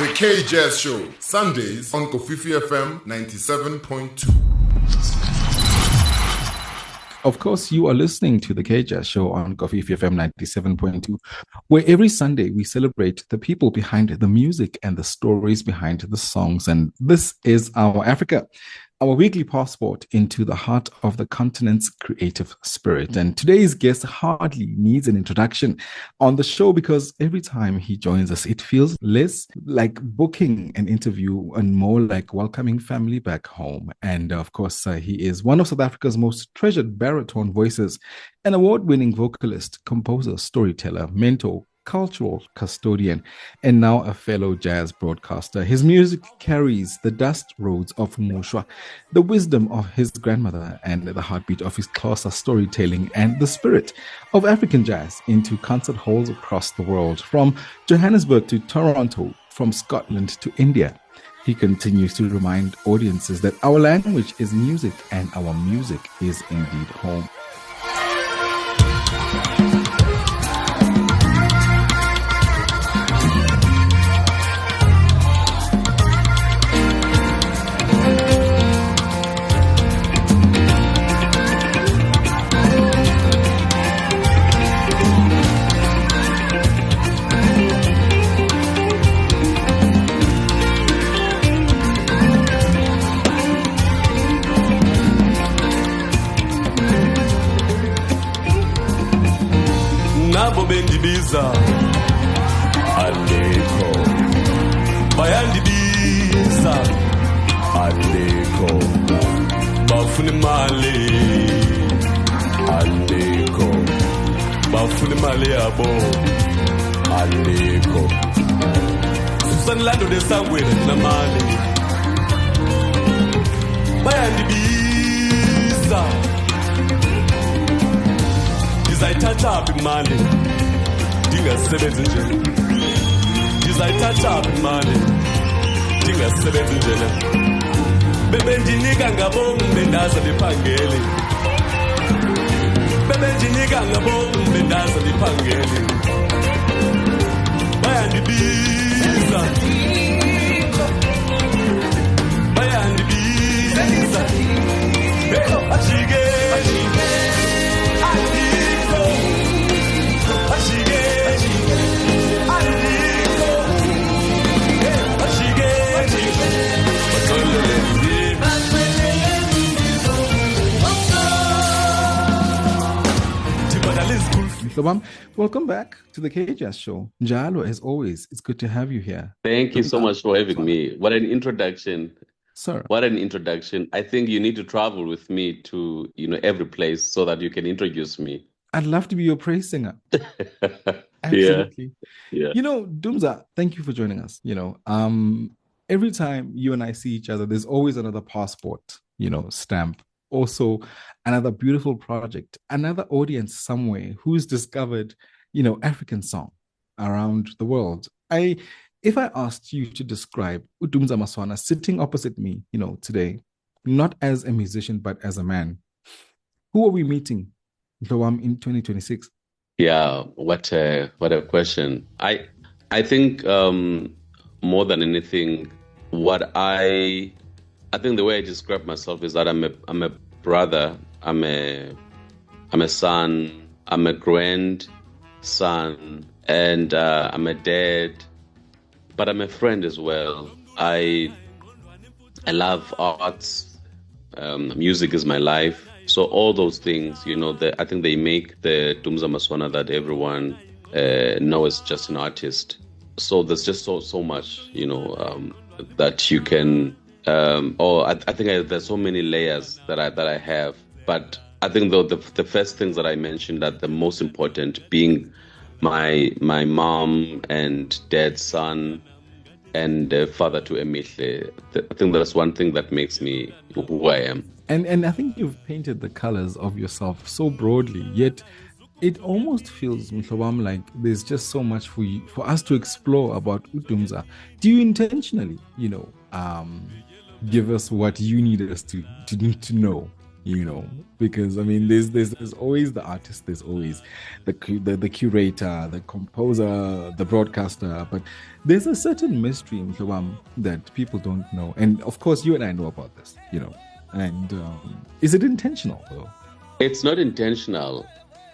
The K-Jazz Show, Sundays on Kofifi FM 97.2. Of course, you are listening to the K-Jazz Show on Kofifi FM 97.2, where every Sunday we celebrate the people behind the music and the stories behind the songs. And this is our Africa, our weekly passport into the heart of the continent's creative spirit. And today's guest hardly needs an introduction on the show because every time he joins us, it feels less like booking an interview and more like welcoming family back home. And of course, he is one of South Africa's most treasured baritone voices, an award-winning vocalist, composer, storyteller, mentor, cultural custodian, and now a fellow jazz broadcaster. His music carries the dust roads of Ngqushwa, the wisdom of his grandmother, and the heartbeat of his Xhosa storytelling, and the spirit of African jazz into concert halls across the world, from Johannesburg to Toronto, from Scotland to India. He continues to remind audiences that our language is music and our music is indeed home. Bendibiza aleko bayandibiza aleko bafuna imali aleko bafuna imali yabo aleko susanilando desangweni namali bayandibiza ndizayithatha imali ndingasebenzi nje ndizayithatha imali ndingasebenzi nje bebendinika ngabomi bendaza ndiphangele bebendinika ngabomi bendaza ndiphangele bayandibiza bayandibiza ajike Welcome back to the K-Jazz Show. Njalo, as always, it's good to have you here. Thank you so much for having me. What an introduction. Sir. What an introduction. I think you need to travel with me to, every place so that you can introduce me. I'd love to be your praise singer. Absolutely. Yeah. Dumza, thank you for joining us. Every time you and I see each other, there's always another passport, stamp. Also, another beautiful project, another audience somewhere who's discovered, African song around the world. If I asked you to describe Dumza Maswana sitting opposite me, today, not as a musician, but as a man, who are we meeting in 2026? Yeah, what a question. I think more than anything, I think the way I describe myself is that I'm a brother, I'm a son, I'm a grandson, and I'm a dad, but I'm a friend as well. I love arts. Music is my life. So all those things, I think they make the Dumza Maswana that everyone knows just an artist. So there's just so much, that you can. I think there's so many layers that I have, but I think the first things that I mentioned that the most important being my mom and dad's son and father to Emihle. I think that's one thing that makes me who I am. And I think you've painted the colors of yourself so broadly, yet it almost feels, Mhlobam, like there's just so much for us to explore about Dumza. Do you intentionally, give us what you need us to know? you know, because I mean, there's always the artist, there's always the curator, the composer, the broadcaster, but there's a certain mystery in Mhlobam that people don't know, and of course, you and I know about this, you know. And is it intentional though? It's not intentional.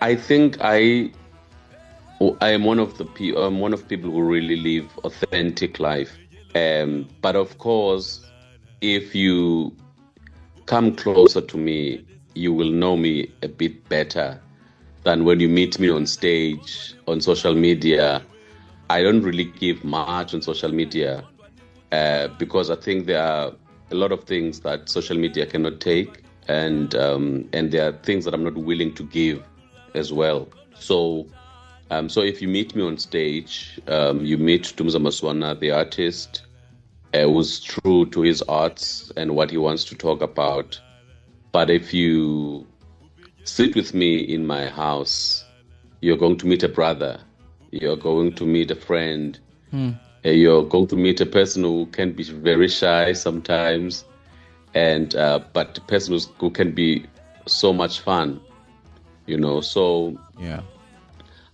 I think I am one of I'm one of people who really live authentic life. But of course, if you come closer to me, you will know me a bit better than when you meet me on stage, on social media. I don't really give much on social media because I think there are a lot of things that social media cannot take, and there are things that I'm not willing to give as well. So if you meet me on stage, you meet Dumza Maswana, the artist, who's true to his arts and what he wants to talk about. But if you sit with me in my house, you're going to meet a brother, you're going to meet a friend, you're going to meet a person who can be very shy sometimes, and but a person who can be so much fun, you know. So Yeah.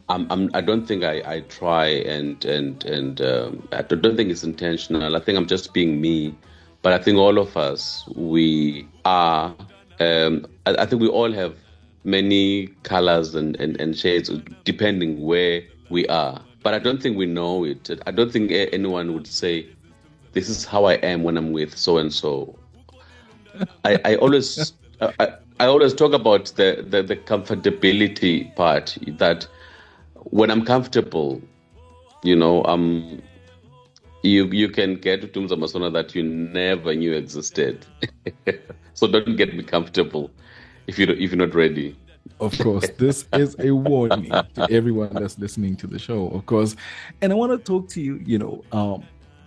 I don't think I try and I don't think it's intentional. I think I'm just being me, but I think all of us, we are. I think we all have many colors and shades depending where we are. But I don't think we know it. I don't think anyone would say, "This is how I am when I'm with so and so." I always I always talk about the comfortability part, that when I'm comfortable, you know, you can get to Dumza Maswana that you never knew existed. So don't get me comfortable if you're not ready. Of course, this is a warning to everyone that's listening to the show, of course. And I want to talk to you, you know,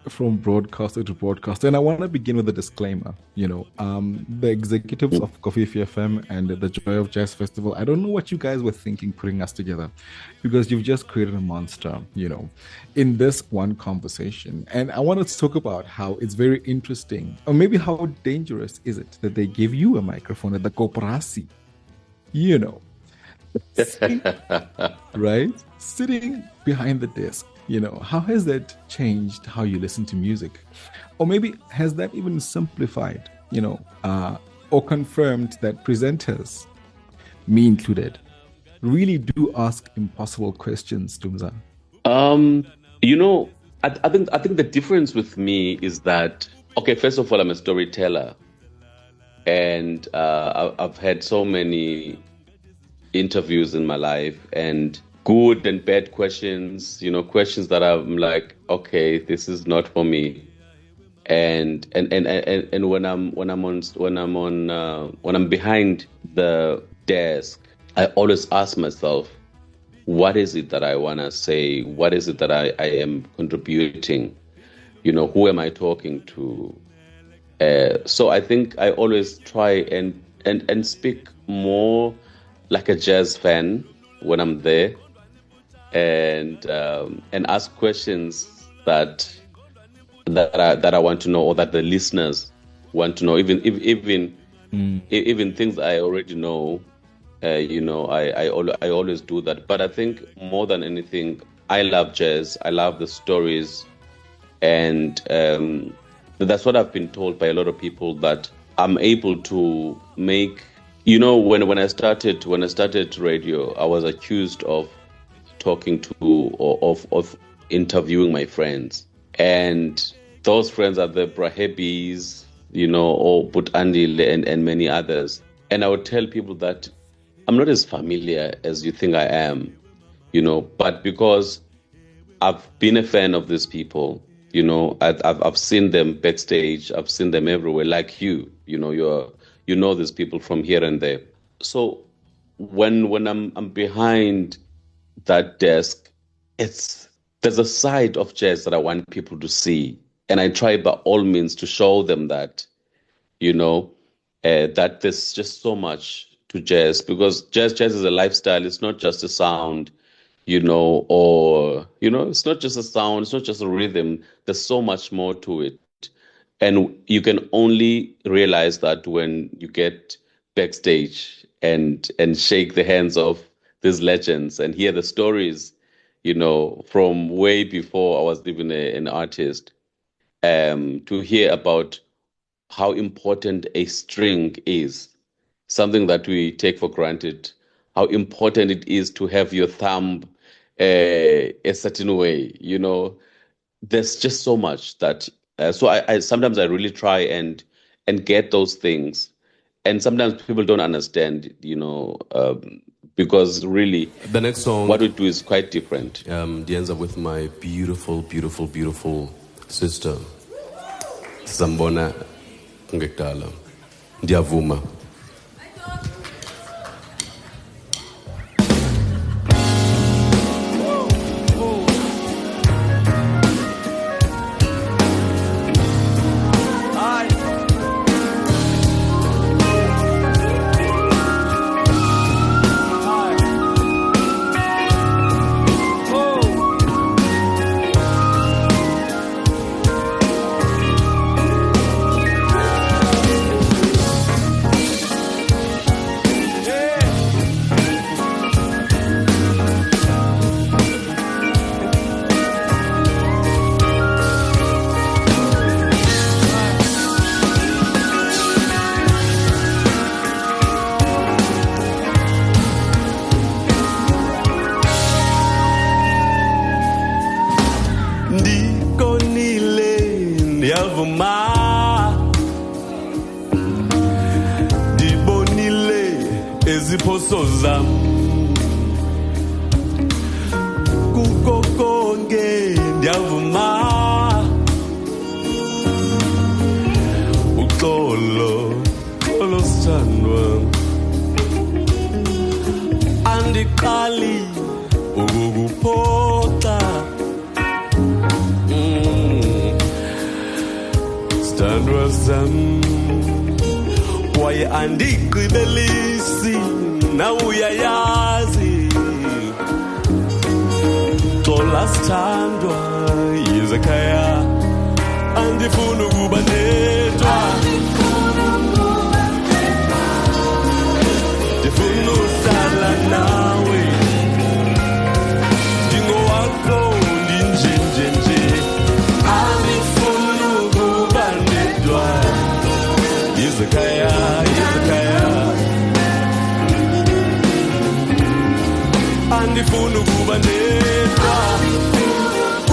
from broadcaster to broadcaster. And I want to begin with a disclaimer. You know, the executives of Kofifi FM and the Joy of Jazz Festival, I don't know what you guys were thinking putting us together, because you've just created a monster, you know, in this one conversation. And I want to talk about how it's very interesting, or maybe how dangerous is it that they give you a microphone at the Koperasi, you know, right? Sitting behind the desk, you know, how has that changed how you listen to music? Or maybe has that even simplified, you know, or confirmed that presenters, me included, really do ask impossible questions, Dumza? You know, I think the difference with me is that, okay, first of all, I'm a storyteller, and I've had so many interviews in my life, and good and bad questions, you know, questions that I'm like, okay, this is not for me. And when I'm behind the desk, I always ask myself, what is it that I want to say? What is it that I am contributing? You know, who am I talking to? So I think I always try and speak more like a jazz fan when I'm there, and ask questions that I want to know, or that the listeners want to know, even things I already know. You know, I always do that. But I think more than anything, I love jazz. I love the stories, and that's what I've been told by a lot of people, that I'm able to make. You know, when I started radio, I was accused of talking to, or of interviewing my friends, and those friends are the Brahebis, you know, or Butandile and many others. And I would tell people that I'm not as familiar as you think I am, you know, but because I've been a fan of these people, you know, I've seen them backstage, I've seen them everywhere, like you know, you know these people from here and there. So when I'm behind that desk, there's a side of jazz that I want people to see, and I try by all means to show them that, you know, that there's just so much to jazz, because jazz is a lifestyle. It's not just a sound, you know, or, you know, it's not just a sound, it's not just a rhythm. There's so much more to it. And you can only realize that when you get backstage and shake the hands of these legends and hear the stories, from way before I was even an artist, to hear about how important a string is, something that we take for granted, how important it is to have your thumb a certain way, there's just so much that, so I sometimes I really try and get those things. And sometimes people don't understand, because really The next song, what we do is quite different. ends up with my beautiful, beautiful, beautiful sister, Zambona Ngekdala. Ndiyavuma. Iziphoso zami kuko konke ndiyavuma uxolo sithandwa andiqali ukukuphoxa sithandwa sami kwaye andigqibelisi nawe uyayazi xola sithandwa yize khaya andifuna ukuba nedwa ndifuna uhlala nawe ndingowakho ndinjenjenje andifuna ukuba nedwa yize khaya andifuna ukuba nedwa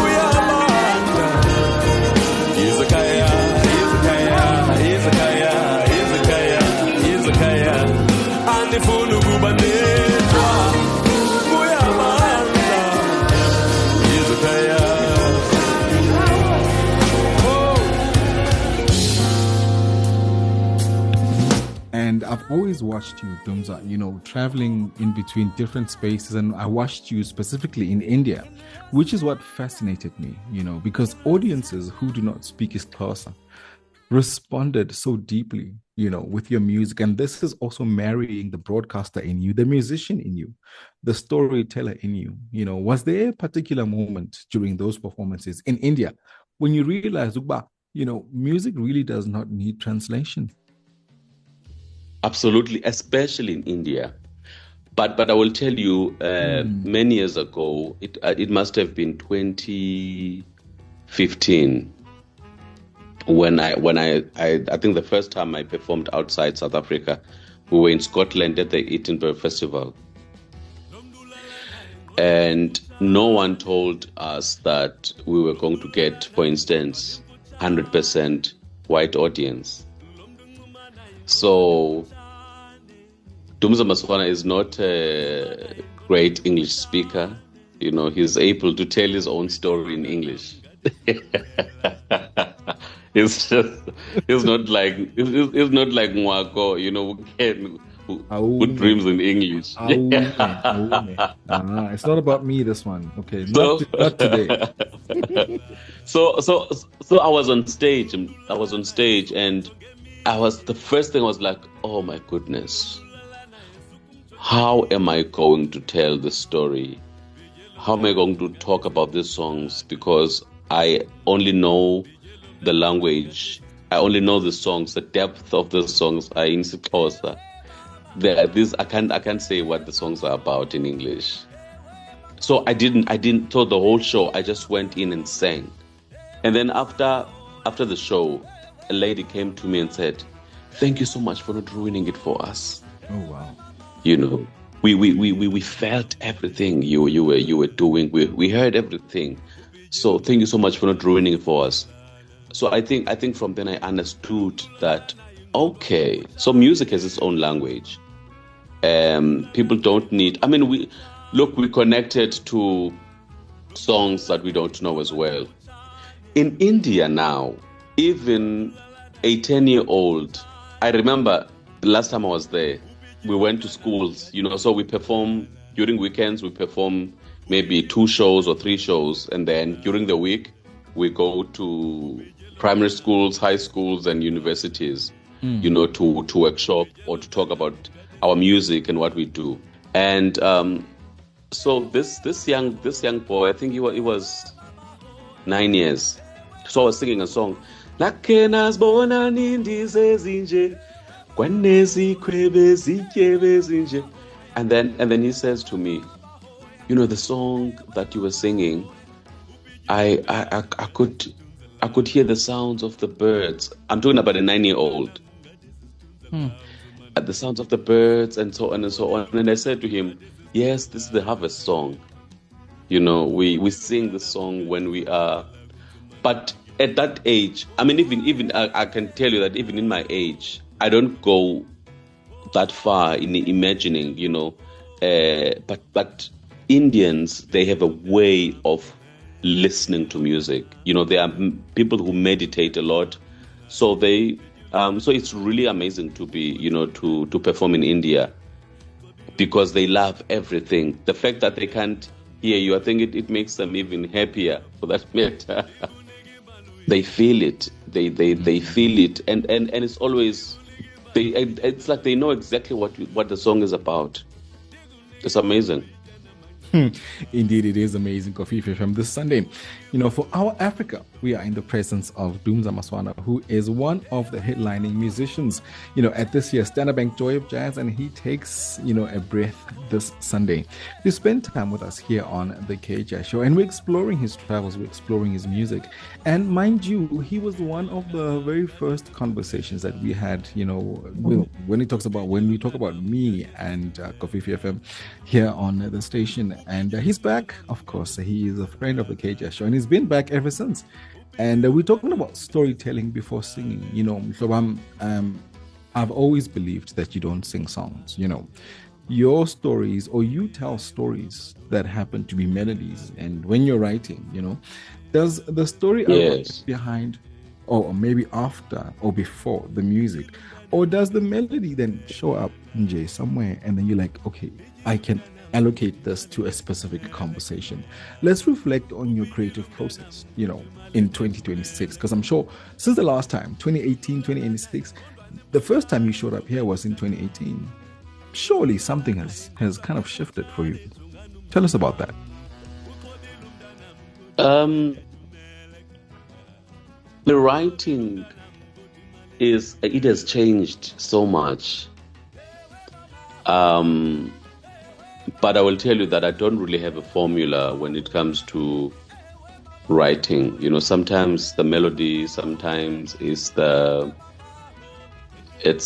uyabanda yizekhaya andifuna ukuba nedwa uyabanda yizekhaya. And I've always watched you, Dumza, traveling in between different spaces. And I watched you specifically in India, which is what fascinated me, because audiences who do not speak Xhosa responded so deeply, with your music. And this is also marrying the broadcaster in you, the musician in you, the storyteller in you. Was there a particular moment during those performances in India when you realized, music really does not need translation? Absolutely, especially in India. But I will tell you, many years ago, it must have been 2015, when I think the first time I performed outside South Africa, we were in Scotland at the Edinburgh Festival, and no one told us that we were going to get, for instance, 100% white audience. So Dumza Maswana is not a great English speaker. He's able to tell his own story in English. He's not like Mwako, who dreams in English. It's not about me, this one. Okay, not today. So I was on stage. And the first thing I was like, oh my goodness, how am I going to tell the story? How am I going to talk about these songs? Because I only know the language. I only know the songs. The depth of the songs are in Xhosa. This I can't say what the songs are about in English. So I didn't tell the whole show. I just went in and sang. And then after the show, a lady came to me and said, "Thank you so much for not ruining it for us." Oh wow. You know, we felt everything you were doing. We heard everything. So thank you so much for not ruining it for us. So I think from then I understood that, okay, so music has its own language. People don't need, I mean, we connected to songs that we don't know as well. In India now, even a 10-year-old, I remember the last time I was there, we went to schools, so we perform during weekends, we perform maybe 2 shows or 3 shows, and then during the week, we go to primary schools, high schools, and universities, to workshop or to talk about our music and what we do. And so this young boy, I think he was 9 years. So I was singing a song. And then he says to me, the song that you were singing, I could hear the sounds of the birds. I'm talking about a 9-year-old. The sounds of the birds and so on and so on. And I said to him, yes, this is the harvest song. We sing the song when we are, but at that age, I mean, even I can tell you that even in my age, I don't go that far in imagining, but Indians, they have a way of listening to music. They are people who meditate a lot, so so it's really amazing to be, to perform in India, because they love everything. The fact that they can't hear you, I think it makes them even happier for that matter. They feel it. They feel it, and it's always it's like they know exactly what the song is about. It's amazing. Indeed, it is amazing. Coffee from this Sunday. For our Africa, we are in the presence of Dumza Maswana, who is one of the headlining musicians, at this year's Standard Bank Joy of Jazz, and he takes, a breath this Sunday to spend time with us here on the KJ Show. And we're exploring his travels, we're exploring his music. And mind you, he was one of the very first conversations that we had, when we talk about me and Coffee FM here on the station. And he's back, of course. He is a friend of the KJ Show, and he's been back ever since. And we're talking about storytelling before singing. So I've always believed that you don't sing songs. Your stories, or you tell stories that happen to be melodies. And when you're writing, does the story yes. behind, or maybe after or before the music, or does the melody then show up somewhere, and then you're like, okay, I can allocate this to a specific conversation? Let's reflect on your creative process, in 2026, because I'm sure since the last time, 2018, 2026, the first time you showed up here was in 2018. Surely something has kind of shifted for you. Tell us about that. The writing it has changed so much. But I will tell you that I don't really have a formula when it comes to writing. Sometimes the melody, sometimes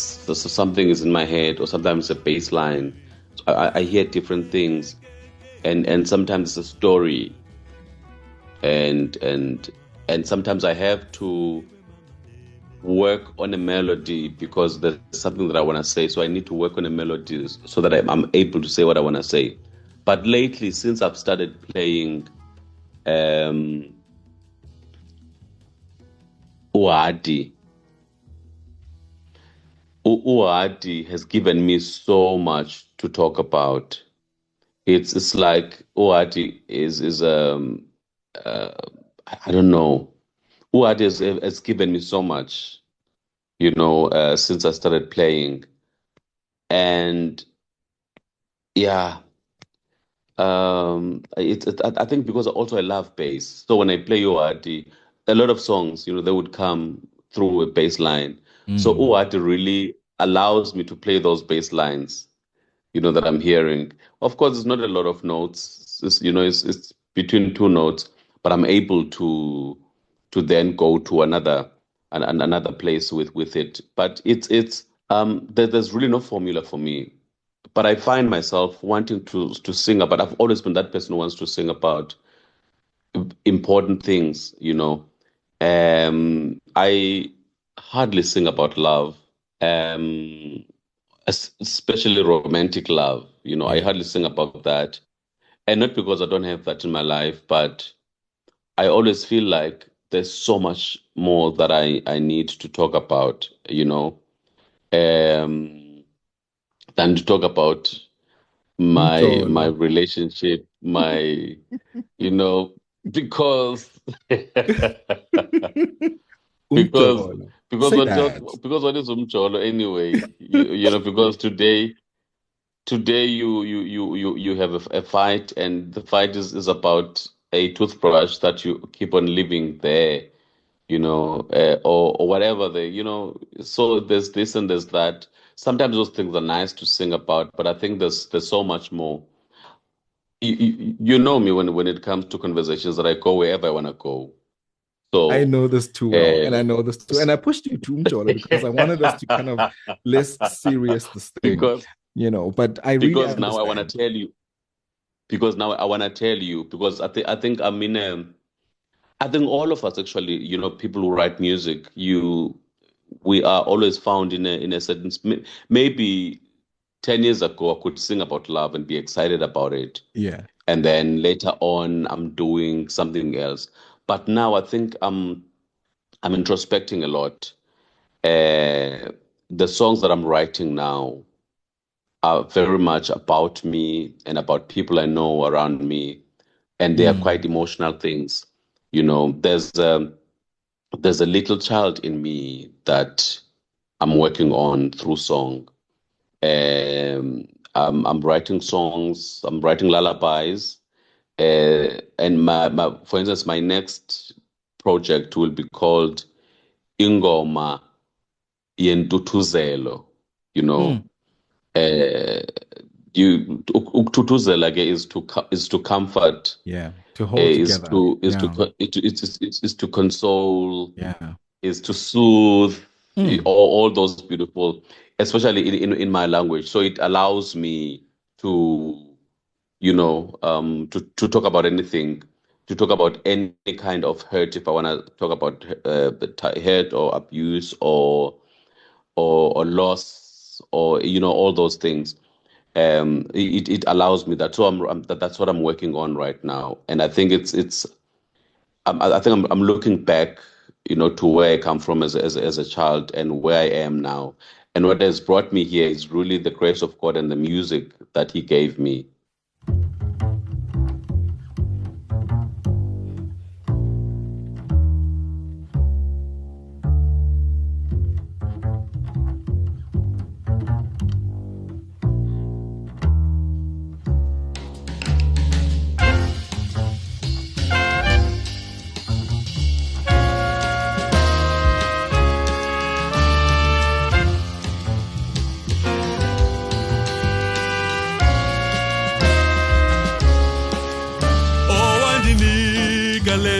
something is in my head, or sometimes a bass line. I hear different things, and sometimes it's a story, and sometimes I have to work on a melody because there's something that I want to say. So I need to work on a melody so that I'm able to say what I want to say. But lately, since I've started playing Uadi has given me so much to talk about. It's like Uadi is I don't know. Uadi has given me so much, since I started playing. And yeah, I think because also I love bass. So when I play Uadi, a lot of songs, they would come through a bass line. So Uadi really allows me to play those bass lines, that I'm hearing. Of course, it's not a lot of notes. It's between two notes, but I'm able to then go to another place with it. But there's really no formula for me. But I find myself wanting to sing about. I've always been that person who wants to sing about important things. I hardly sing about love, especially romantic love. I hardly sing about that, and not because I don't have that in my life, but I always feel like there's so much more that I need to talk about. Than to talk about my relationship, because what is umjolo anyway? Because today you have a fight, and the fight is about a toothbrush that you keep on leaving there, or whatever so there's this and there's that. Sometimes those things are nice to sing about, but I think there's so much more. You know me when it comes to conversations that I go wherever I want to go. So I know this too well, and I know this too, and I pushed you to Umjolo because I wanted us to kind of less serious this thing, But I really because now I want to tell you. Because now I want to tell you, because I think I think all of us actually, people who write music, we are always found in a certain, maybe 10 years ago I could sing about love and be excited about it. Yeah. And then later on I'm doing something else. But now I think I'm introspecting a lot. The songs that I'm writing now are very much about me and about people I know around me, and they are quite emotional things. There's a little child in me that I'm working on through song. I'm writing songs, I'm writing lullabies, and my for instance, my next project will be called Ingoma Yentutuzelo. Ukutuzela is to comfort. Yeah. To hold together. Is to console. Yeah. Is to soothe. All those beautiful, especially in my language. So it allows me to, to talk about anything, to talk about any kind of hurt. If I want to talk about hurt or abuse or loss or all those things. It allows me that. So that's what I'm working on right now, and I think I think I'm looking back, to where I come from as a child and where I am now, and what has brought me here is really the grace of God and the music that He gave me.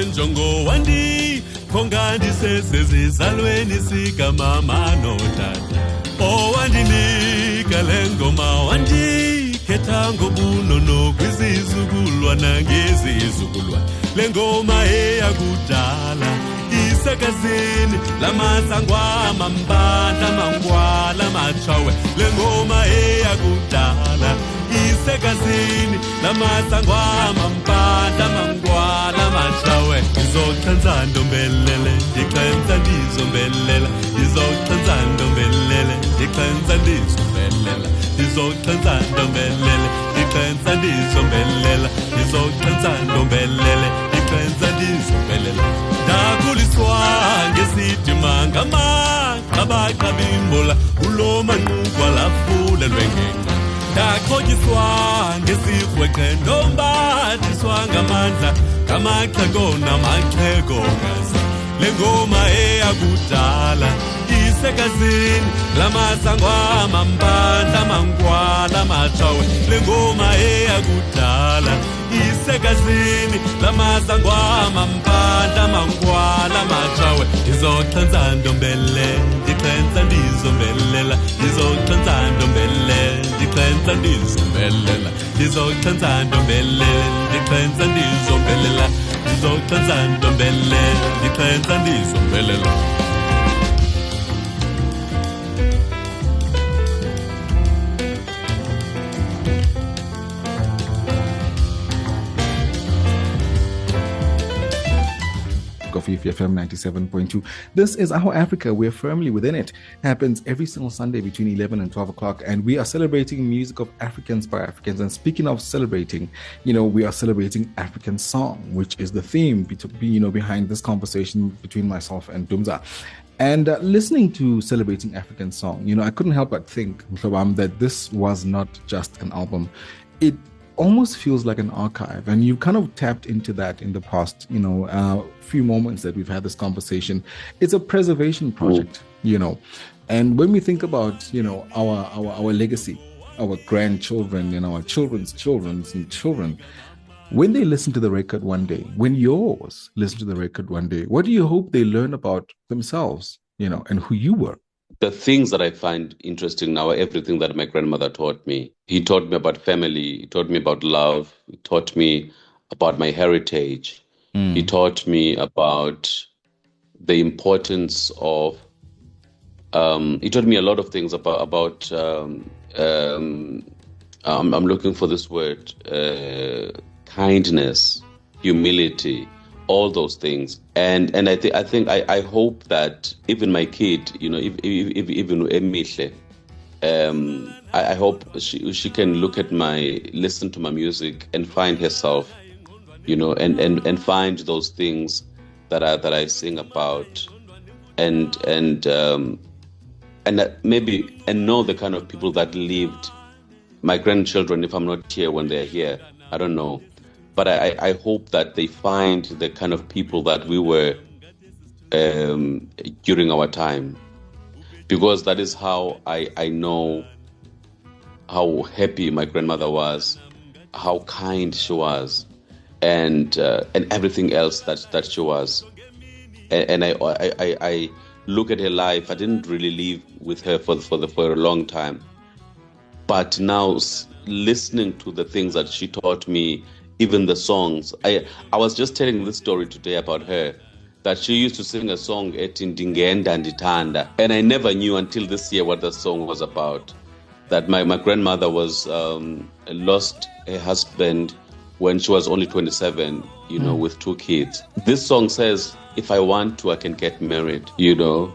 Njongo wandi konga ndisesezizalweni sika mama no tata wandi ni kalengoma wandi ketango bunono kwizizugulwa nangezizugulwa lengoma eyakudala isakazini lamasangwa mambanda mangwala machawe lengoma eyakudala isakazini lamasangwa mambanda mangwala machawe izoxhenza ndombelele ixhenza ndizombelela izoxhenza ndombelele ixhenza ndizombelela izoxhenza ndombelele ixhenza ndizombelela izoxhenza ndombelele ixhenza ndizombelela ndakuliswa ngesidima ngamaqabaqabimbola kulo manqukwa lafula lwengenqa ndaxhotyiswa ngesirhweqe ndombathiswa ngamandla ngamaxhego namaxhegokazi le ngoma eyakudala isegazini lamasangwa mampandla mangwala machawe lengoma eyakudala isekazini lamasangwa mampandla mangwala machawe izoxhenza ndombele ndixhenza ndizombelela izoxhenza ndombele ndixhenza ndizombelela izoxhenza ndombele ndixhenza ndizombelela izoxhenza ndombele ndixhenza ndizombelela. Fifi FM 97.2. This is our Africa. We're firmly within it. Happens every single Sunday between 11 and 12 o'clock. And we are celebrating music of Africans by Africans. And speaking of celebrating, we are celebrating African song, which is the theme behind this conversation between myself and Dumza. And listening to Celebrating African Song, I couldn't help but think, that this was not just an album. It almost feels like an archive, and you kind of tapped into that in the past few moments that we've had this conversation. It's a preservation project, and when we think about our legacy, our grandchildren, our children's children, when they listen to the record one day, when yours listen to the record one day, what do you hope they learn about themselves, and who you were? The things that I find interesting now are everything that my grandmother taught me. He taught me about family. He taught me about love. He taught me about my heritage. He taught me about the importance of. He taught me a lot of things about. I'm looking for this word: kindness, humility. All those things, and I hope that even my kid, even Emihle, I hope she can listen to my music and find herself, and find those things that I sing about, and maybe know the kind of people that lived. My grandchildren, if I'm not here when they're here, I don't know. But I hope that they find the kind of people that we were during our time, because that is how I know how happy my grandmother was, how kind she was, and everything else that she was. And I look at her life. I didn't really live with her for a long time, but now listening to the things that she taught me. Even the songs. I was just telling this story today about her, that she used to sing a song at Ndingenda and Nditanda, and I never knew until this year what the song was about. That my grandmother was lost her husband when she was only 27, with 2 kids. This song says, if I want to, I can get married,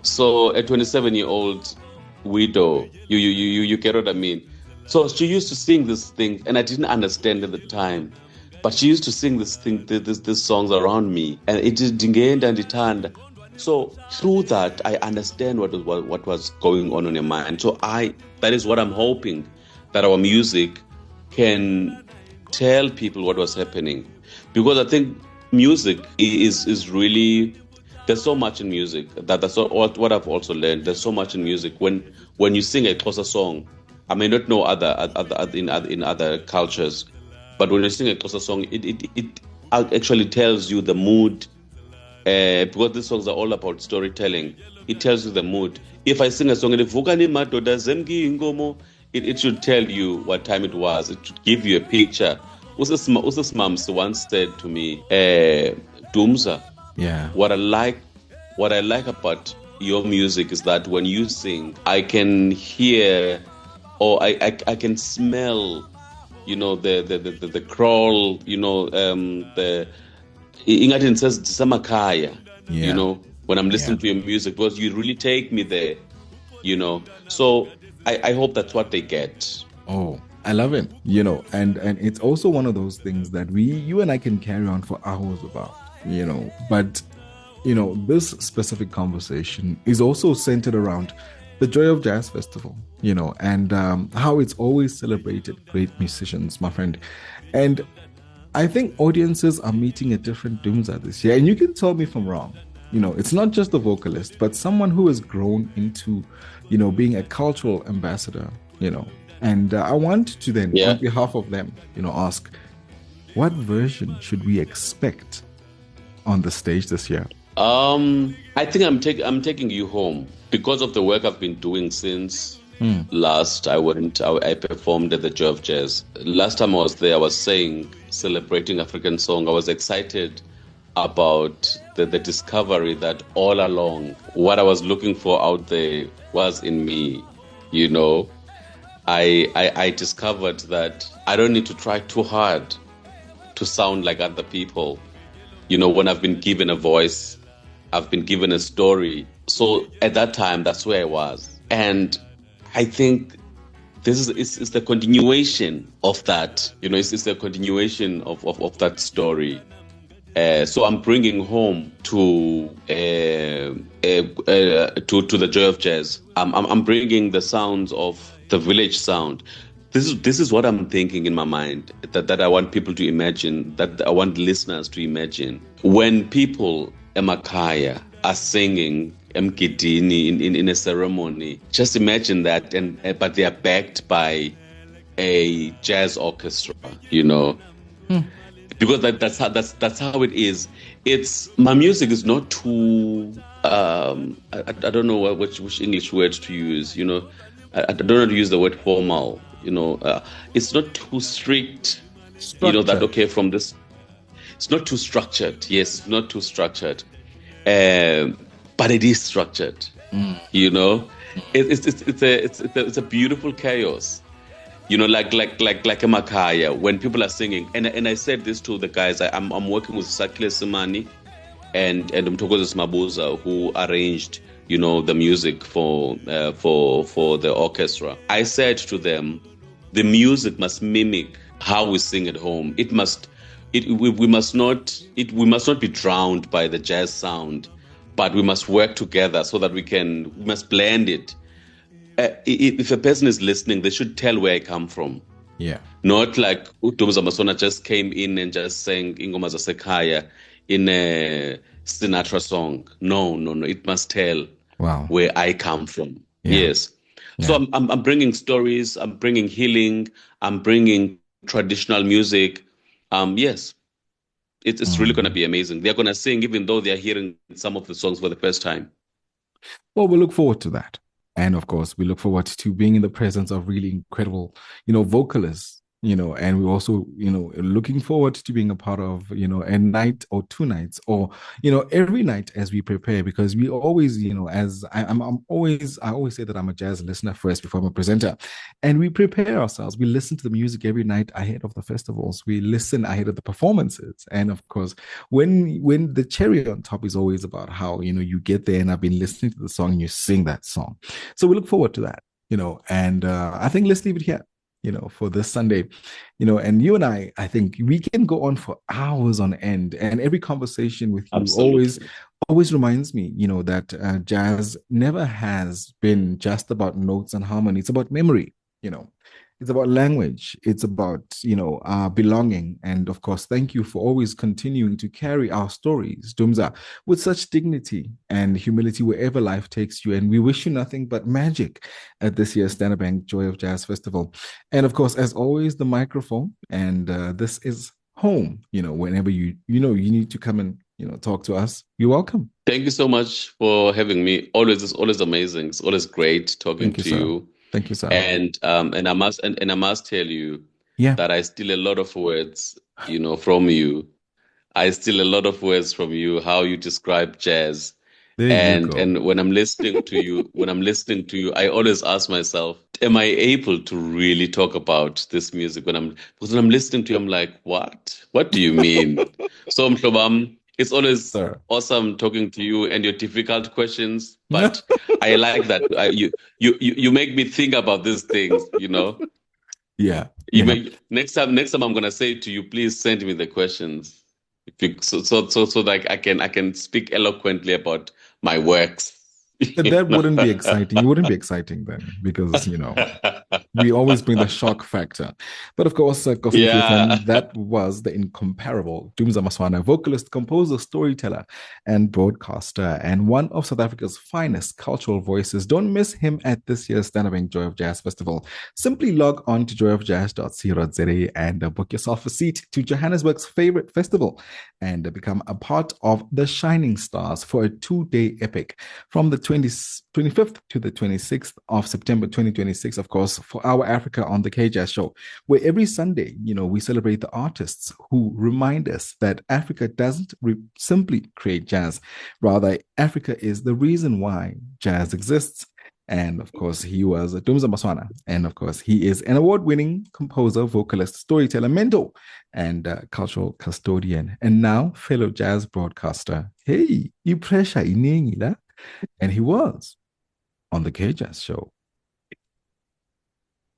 So a 27-year-old widow, you get what I mean? So she used to sing this thing, and I didn't understand at the time. But she used to sing this songs around me, and it is Dingenda and Itanda. So through that, I understand what was going on in her mind. So that is what I'm hoping, that our music can tell people what was happening, because I think music is really, there's so much in music that's what I've also learned. There's so much in music when you sing a Xhosa song. I may not know in other cultures. But when you sing a Xhosa song, it actually tells you the mood, because these songs are all about storytelling. It tells you the mood. If I sing a song, it should tell you what time it was. It should give you a picture. Usas Mams once said to me, Dumza, what I like about your music is that when you sing, I can hear, or I can smell, the crawl, the Ingatin says Samakaya, when I'm listening to your music, because you really take me there, So I hope that's what they get. Oh, I love it, and it's also one of those things that you and I can carry on for hours about, but, this specific conversation is also centered around the Joy of Jazz Festival, and how it's always celebrated great musicians, my friend. And I think audiences are meeting a different Dumza this year. And you can tell me if I'm wrong, it's not just the vocalist, but someone who has grown into, being a cultural ambassador, And I want to then, on behalf of them, ask, what version should we expect on the stage this year? I think I'm taking you home because of the work I've been doing since last. I performed at the Joy of Jazz. Last time I was there, I was celebrating African song. I was excited about the discovery that all along what I was looking for out there was in me. I discovered that I don't need to try too hard to sound like other people. When I've been given a voice, I've been given a story. So at that time, that's where I was. And I think this is the continuation of that. It's the continuation of that story. So I'm bringing home to the Joy of Jazz. I'm bringing the sounds of the village sound. This is what I'm thinking in my mind, that I want people to imagine, that I want listeners to imagine. When people emakhaya are singing emgidini in a ceremony, just imagine that, but they are backed by a jazz orchestra, because that's how it is. My music is not too I don't know which English word to use. I don't know how to use the word formal. It's not too strict. Structured. That okay from this. It's not too structured. Yes, it's not too structured, but it is structured. It's a beautiful chaos. Like a makaya when people are singing. And I said this to the guys. I'm working with Sakile Simani and Umgqungo Mabuza, who arranged the music for the orchestra. I said to them, the music must mimic how we sing at home. We must not be drowned by the jazz sound, but we must work together so that we must blend it. If a person is listening, they should tell where I come from. Yeah. Not like Dumza Maswana just came in and just sang Ingoma Zasekhaya in a Sinatra song. No. It must tell where I come from. Yeah. Yes. Yeah. So I'm bringing stories. I'm bringing healing. I'm bringing traditional music. Yes. It's really going to be amazing. They're going to sing even though they're hearing some of the songs for the first time. Well, we look forward to that. And of course, we look forward to being in the presence of really incredible, vocalists, and we're also, looking forward to being a part of, a night or two nights or, every night as we prepare, because we always, I always say that I'm a jazz listener first before I'm a presenter, and we prepare ourselves. We listen to the music every night ahead of the festivals. We listen ahead of the performances. And of course, when the cherry on top is always about how, you get there and I've been listening to the song and you sing that song. So we look forward to that, and I think let's leave it here. For this Sunday, and you and I think we can go on for hours on end, and every conversation with you always reminds me, that jazz never has been just about notes and harmony. It's about memory, It's about language. It's about, belonging. And of course, thank you for always continuing to carry our stories, Dumza, with such dignity and humility wherever life takes you. And we wish you nothing but magic at this year's Standard Bank Joy of Jazz Festival. And of course, as always, the microphone. And this is home, whenever you need to come and, talk to us, you're welcome. Thank you so much for having me. It's always amazing. It's always great talking to you. Thank you, sir. And I must tell you that I steal a lot of words, from you. I steal a lot of words from you, how you describe jazz. And when I'm listening to you, I always ask myself, am I able to really talk about this music because when I'm listening to you, I'm like, what? What do you mean? So Mhlobam, it's always awesome talking to you and your difficult questions, but I like that you make me think about these things, Yeah. Next time I'm gonna say to you, please send me the questions, so that I can speak eloquently about my works. That wouldn't be exciting. It wouldn't be exciting then because, we always bring the shock factor. But of course, Kofi FM, that was the incomparable Dumza Maswana, vocalist, composer, storyteller, and broadcaster, and one of South Africa's finest cultural voices. Don't miss him at this year's Stand-Up Joy of Jazz Festival. Simply log on to joyofjazz.co.za and book yourself a seat to Johannesburg's favorite festival and become a part of the Shining Stars for a 2-day epic from the 25th to the 26th of September 2026, of course, for our Africa on the K-Jazz Show, where every Sunday, we celebrate the artists who remind us that Africa doesn't simply create jazz. Rather, Africa is the reason why jazz exists. And of course, he was Dumza Maswana. And of course, he is an award-winning composer, vocalist, storyteller, mentor, and cultural custodian. And now, fellow jazz broadcaster. Hey, you pressure iningi la? And he was on the K-Jazz Show.